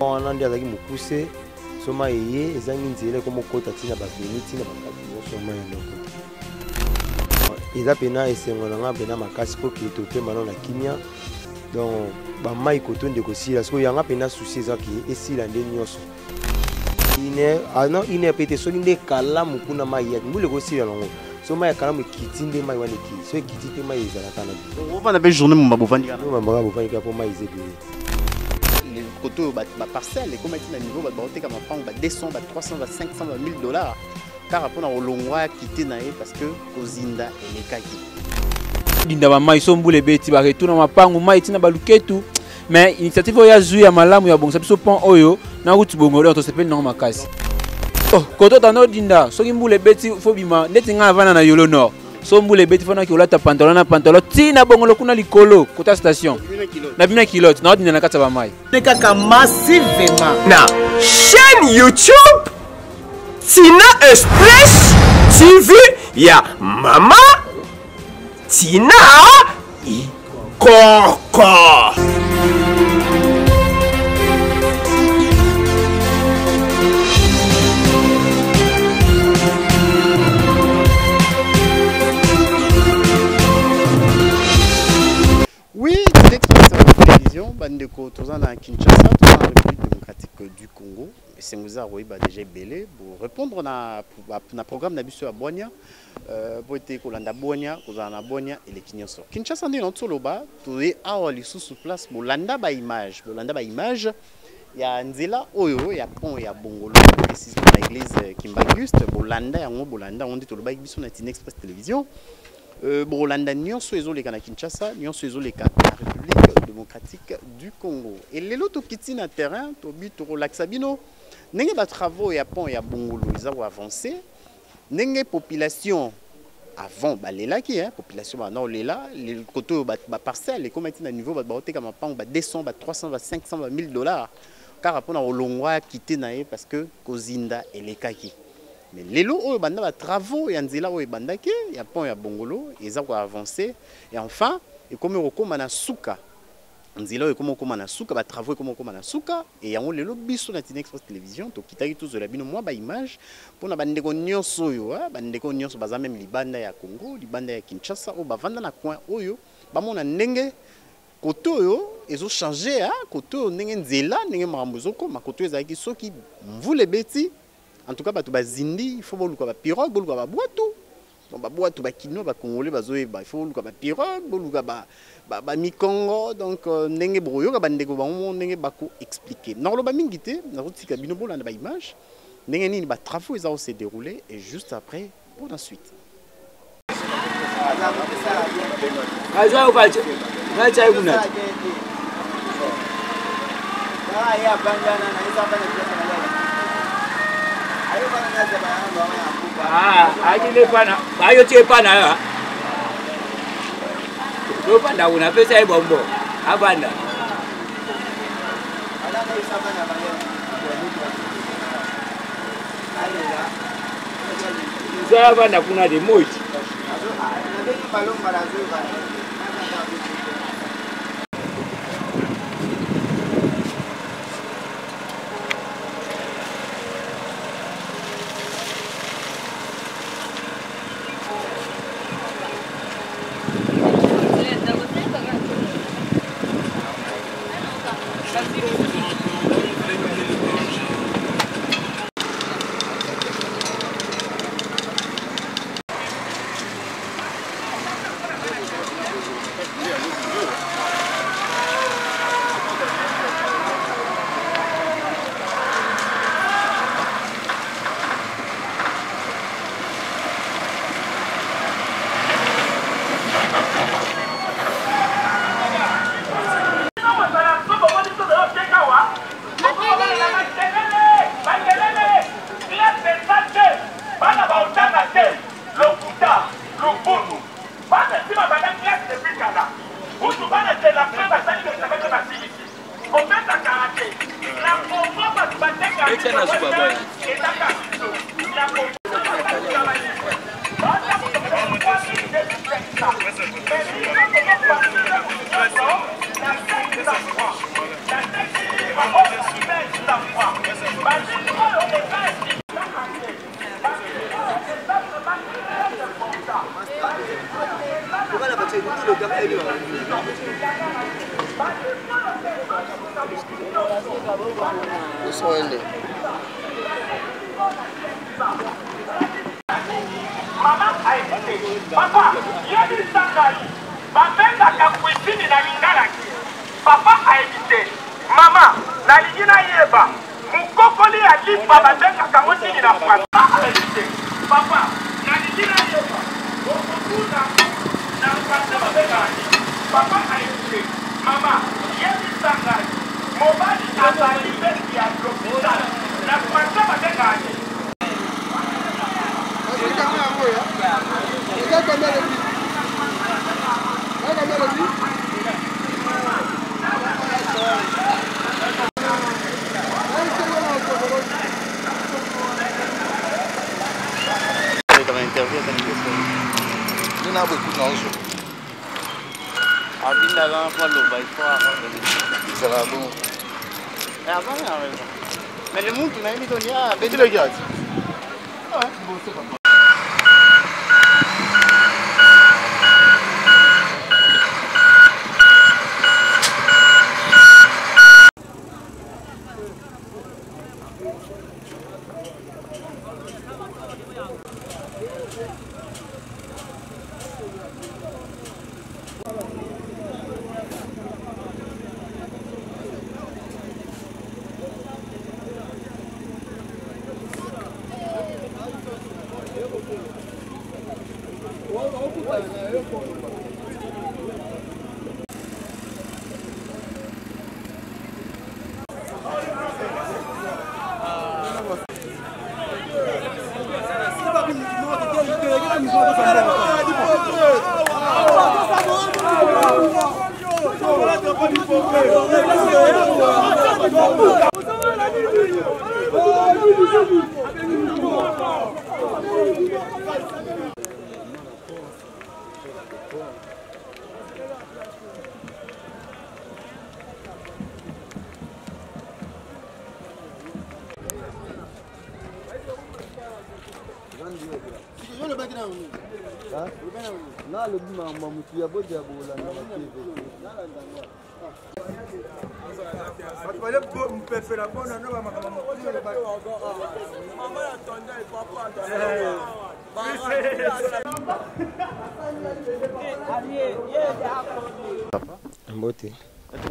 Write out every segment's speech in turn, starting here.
On a des mukuse, soma eye, ezangi nzele comme kota tina ba veniti na ba kabi soma eloko. Eza pena esengolanga pena makasi po ki tope mano na kimia. Donc ba mai kotonde ko sila so yanga pena souci za ki esila nde nyoso. Ine pete so nde kala mukuna mai ya mbule ko sila longo. So mai kala mu kitinde mai wane ki. So kitite mai ezala kana. On va na journée mo bovandi. No mama bovandi ka po mai ezebe. Les côtés ba parcelle comme dit na niveau ba baote comme pang ba 200 ba 300 ba 500 ba 1000 $. Car après on a olongwa quitter naé parce que kozinda elekaki. Dinda ba mai so mbule beti ba retourna mapangu mai tina ba luketu. Mais initiative ya zui ya malamu ya bongo sabiso pont oyo na route bongolo to sepeli na makasi. Oh, koto tano dinda so mbule beti fo bima neti nga vana na yolo nord. So mbule beti fona ki olata pantalon tina bongolo kuna likolo kota station. Na bina kilote na dinda na kata ba mai. Ne kaka massivement na chaîne YouTube Tina Express TV ya Mama Tina Ikoko. Oui, télévision, bandeko tozana Kinshasa, dans la République démocratique du Congo. Et c'est nous avons déjà belé pour répondre na programme na biso ya Bonia. Pour être kolanda Bonia, kozana Bonia et les Kinyoso. Kinshasa ndi notso loba, to e awa lisusu place bolanda ba image, ya nzela oyo ya pont ya Bongolo, précisément la église Kimbanguste, bolanda yango bolanda on dit to loba biso na Tina Express télévision. Bolanda nyonso ezoleka na Kinshasa, nyonso ezoleka na République démocratique du Congo. Et les lots kiti na terrain, to but to relaxa bino. Nenge ba travaux ya pont ya Bongolo, ils ont avancé. Nenge population avant balelaki population ba na olela, les côté ba parcelle et comme na niveau ba baote comme pang ba 200 ba 300 ba 500 ba 1000 $. Car après on a olongwa quitter naé parce que kozinda elekaki. Mais les lots oyo banda ba travaux ya nzela oyo bandaki ya pont ya Bongolo eza ko avancer et enfin et comme okoma na suka nzela oyo comme okoma na suka ba travaux comme okoma na suka et yango lelo biso na Tina Express télévision to kitaki tous la bino moi ba image pour na bandeko nyonso oyo bandeko nyonso baza même libanda ya Congo libanda ya Kinshasa o bavanda na coin oyo ba mona ndenge koto oyo ezo changer koto oyo ndenge nzela ndenge makambo ezokoma koto ezalaki soki mvule beti. En tout cas, il faut que les pirogues, les boîtes, les kino, les congolais, il faut que les pirogues, les mikongo, donc nenge broyo, nenge bako expliquer. Non, le bamingité, na route kabino la ba image, nenge ni ba travaux ils ont se déroulé et juste après pour la suite. Aje pana, ayo tie pana ya. Do panda una pesa ibombo. Abanda. Zaba kuna de moji. La Maman a écouté. Papa, il y a des sangali. Babenga kakwitini na lingalaki. Papa a évité. Maman, na lingina yeba. Mukokoli a lipa babenga kamotini na fwa. Papa a évité. Papa, na lingina yeba. Mukokuna na fwa babenga. Papa a évité. Maman, il y a des sangali. Mobali a salibé qui a l'hôpital. La fwa babenga. Mais le monde, tu m'as mis ton lien. Mais tu le regardes.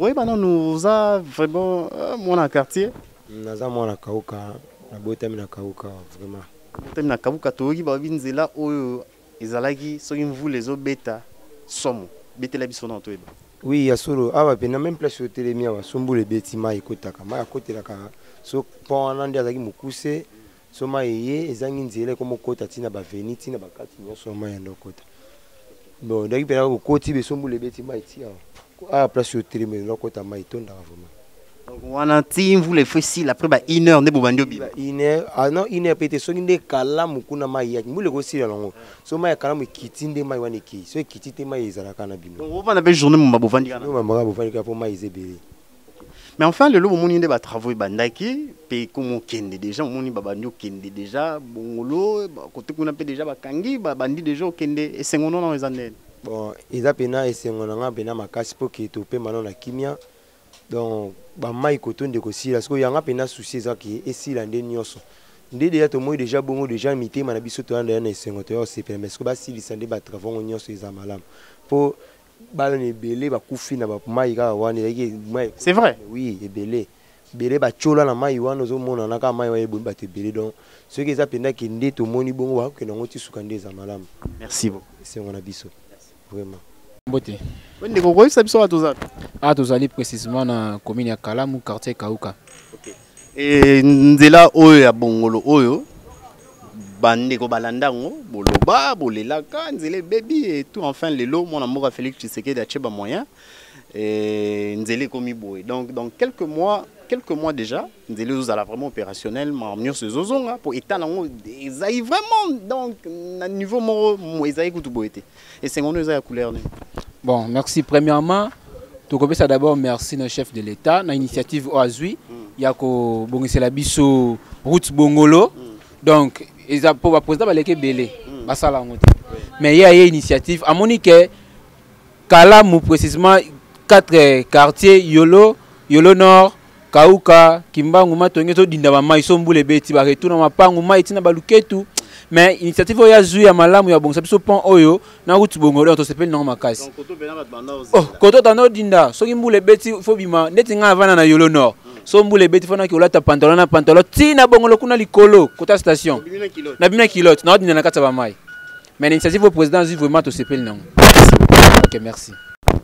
Oui, maintenant nous avons vraiment mon quartier. Nous avons mon kauka, na botem na kauka vraiment. Botem na kauka togi ba binzela oyo ezalaki soki mvula ezobeta somo betela biso na to eba. Oui, ya solo aba pena même place hotelemi aba sombule betima ikotaka ma yakotelaka so pont nandi azaki mukuse so ma yeye ezangi nzela ko mokota tina ba veni tina ba kati nyoso ma ya ndokota. Bon, daki pena ko koti be sombule betima itia. Ah, place hotelemi lokota ma itonda vraiment. Donc on a ti mvula efesi après ba 1 heure ndebo bandi obiba. 1 heure, ah non 1 heure pete soki nde kala mukuna ma ya mbule ko sila longo. So ma ya kala mu kitinde ma wana ki. So kitite ma ezalaka na bino. Donc on a be journée mo bovandi kana. No ma bovandi ka po ma ezebele. Mais enfin le lobo moni nde ba travaux bandaki pe comme kende déjà moni ba bandi kende déjà bongolo côté kuna pe déjà ba kangi ba bandi déjà kende esengono na ezandene. Bon, eza pena esengono nga pena makasi po ke to pe mano na kimia. Donc ba mai kotonde ko sila parce que yanga pena souci eza ki esila nde nyoso. Nde déjà to moi déjà bongo déjà mitema na biso to anda na esengo to se pe mais que ba silisa nde ba travaux nyoso eza malamu. Po ba ne belé ba kufi na ba mai ka wana mai. C'est vrai? Oui, et belé. Belé ba chola na mai wana zo mona na ka mai wa ebo ba te belé donc ce qui eza pena ki nde to moni bongo wa ke na ngoti sukande eza malamu. Merci beaucoup. Esengo na biso. Vraiment. Mbote. Wende ko koyisa biso atoza. Tozali précisément na commune ya Kalamu quartier Kauka. OK. Et nzela oyo ya bongolo oyo bande ko balandango boloba bolelaka nzele baby et tout enfin lelo mon amour Félix Tshisekedi a cheba moyen et nzele komi boy. Donc dans quelques mois déjà nzele ozala vraiment opérationnel ma mieux ce zozonga pour état nango ezai vraiment donc na niveau mo ezai kutu boyete. Et c'est ngono ezai couleur. Bon, merci premièrement. Tout ça d'abord merci notre chef de l'État, na initiative Oazui. ya ko bongisela biso route Bongolo. Donc eza pour ba président baleke belé basala ngote. Mais il y a une initiative à Monique Kalamu précisément 4 quartiers Yolo Nord, Kauka, Kimbangu Matonge to dinda ba mai sombule beti ba retourna mapangu mai tina baluketu. Mais initiative ya zui ya malamu ya bongisa biso pont oyo na route Bongolo to sepeli na makasi. Donc koto bena bat banda oh koto tano dinda soki mbule beti fo bima neti nga avana na Yolo Nord. So mbule beti fona ki olata pantalon na pantalon tina Bongolo kuna likolo kota station. Na bina kilote na dinda na kata ba mai. Mais l'initiative au président zui vraiment to sepeli na. OK, merci.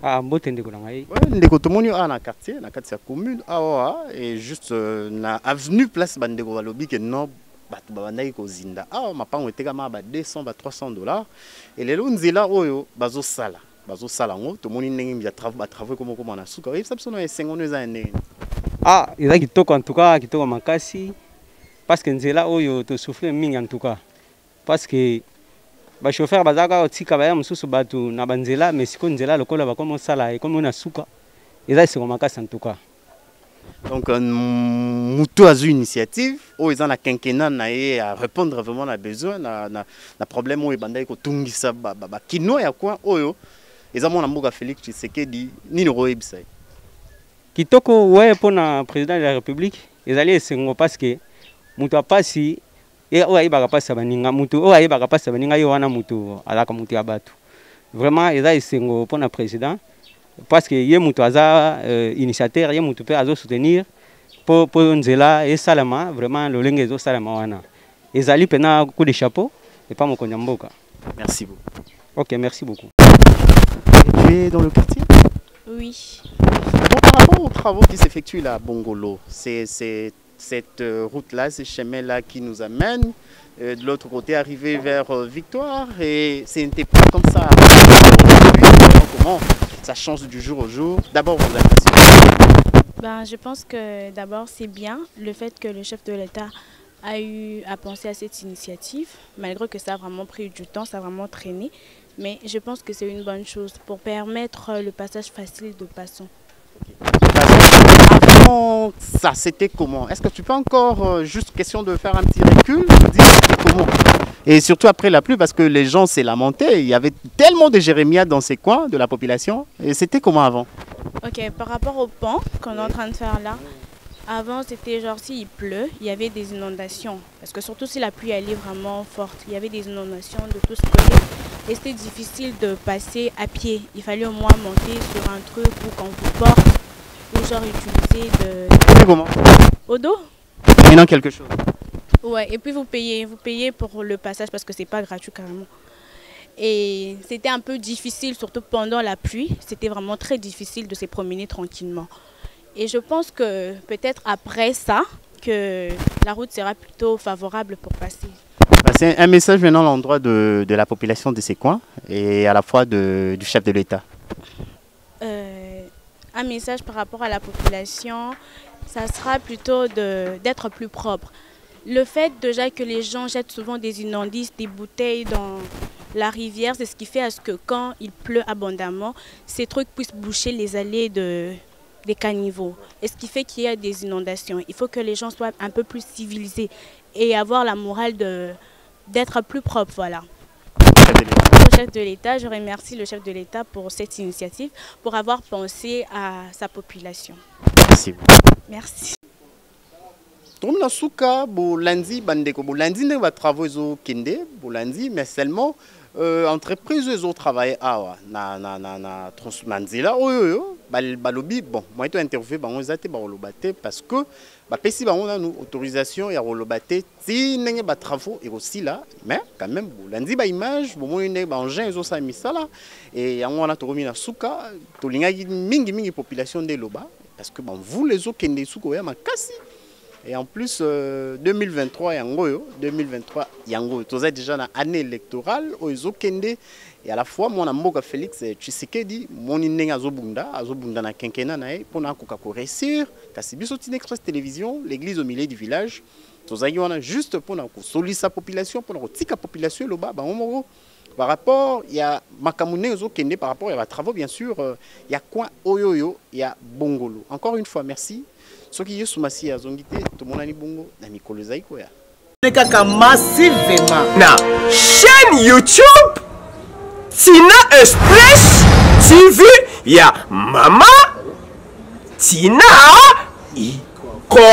Ah, mbote ndeko na ngai. Ouais, ndeko tomoni na quartier, na quartier commune. Ah et juste na avenue place bandeko balobi que non batu babandaki kozinda. Ah, mapango etekama ba 200 ba 300 $. Et lelo nzela oyo bazo sala ngo tomoni ndenge ya travaux comme na suka. Et ça biso na 50 eza ndenge. Ah, eza kitoko en tout cas, kitoko makasi parce que nzela oyo to souffrir mingi en tout cas. Parce que ba chauffeur bazaka otika ba mususu batu na banzela mais siko nzela lokola ba komo sala et comme on a suka eza siko makasi en tout cas. Donc mutu azu initiative o eza na quinquennat na ye à répondre vraiment à besoin na problème o ebandai ko tungisa ba kino ya kwa oyo eza mona mboka Félix Tshisekedi nini roebisa kitoko ouais pour na président de la République ezali esengo parce que mutu apasi et oyo ayebaka pasi baninga mutu oyo ayebaka pasi baninga yo wana mutu alaka mutu ya batu vraiment eza esengo mpona président parce que ye mutu aza initiateur ye mutu pe azo soutenir po nzela esalama vraiment lolenge ezosalama wana ezali pena coup de chapeau et pas mokonzi ya mboka. Merci beaucoup. OK, merci beaucoup. Tu es dans le quartier? Oui. Bon, par rapport aux travaux qui s'effectuent là à Bongolo, c'est cette route-là, ce chemin-là qui nous amène de l'autre côté, arriver vers Victoire. Et c'était pas comme ça. Comment ça change du jour au jour? D'abord, vos impressions. Je pense que d'abord, c'est bien le fait que le chef de l'État a eu à penser à cette initiative, malgré que ça a vraiment pris du temps, ça a vraiment traîné. Mais je pense que c'est une bonne chose pour permettre le passage facile de passants. Avant ça, c'était comment? Est-ce que tu peux encore, juste question de faire un petit recul, dire c'était comment? Et surtout après la pluie, parce que les gens s'est lamenté, il y avait tellement de jérémiades dans ces coins de la population. Et c'était comment avant? Ok, par rapport au pont qu'on est en train de faire là, avant c'était genre s'il pleut, il y avait des inondations. Parce que surtout si la pluie elle est vraiment forte, il y avait des inondations de tout ce côté. Et c'était difficile de passer à pied. Il fallait au moins monter sur un truc ou qu'on vous porte. Ou genre utiliser de... Comment? Au dos? Maintenant quelque chose. Ouais, et puis vous payez pour le passage parce que c'est pas gratuit carrément. Et c'était un peu difficile, surtout pendant la pluie. C'était vraiment très difficile de se promener tranquillement. Et je pense que peut-être après ça, que la route sera plutôt favorable pour passer. C'est un message venant à l'endroit de la population de ces coins et à la fois du chef de l'État. Un message par rapport à la population, ça sera plutôt d'être plus propre. Le fait déjà que les gens jettent souvent des immondices, des bouteilles dans la rivière, c'est ce qui fait à ce que quand il pleut abondamment, ces trucs puissent boucher les allées des caniveaux. Et ce qui fait qu'il y a des inondations. Il faut que les gens soient un peu plus civilisés et avoir la morale d'être plus propre, voilà. Au chef de l'État, je remercie le chef de l'État pour cette initiative, pour avoir pensé à sa population. Merci. Merci. Tomna suka bolandi bandeko bolandi ne va travaux zo kende bolandi mais seulement entreprise zo travailler awa na transmanzila oyo balobi bon moi to interviewer bango zate ba rolobate parce que ba pesi bango na nous autorisation ya rolobate ti ndenge ba travaux et aussi là mais quand même bolandi ba image bo moine ba engin zo sa misala et yango wana to na suka to lingaki mingi population de loba parce que bon vous les zo kende suko ya makasi. Et en plus, 2023, yango, tu as déjà une année électorale, et à la fois, mon amour Félix Tshisekedi, mon ineng azobunda na quinquennat nae, pour na réussir, kasi biso tin express télévision, l'église au milieu du village, tu as juste pour na solliciter sa population, pour na tika population loba, ba omoro. Par rapport, il y a Makamune Kende, par rapport à la travaux, bien sûr, il y a quoi Oyoyo, il y a Bongolo. Encore une fois, merci. soki Yesu Masi azongi te tomonani bongo na mikolo ezali koya kaka massivement na chaîne YouTube Tina Express TV ya Mama Tina Ikoko.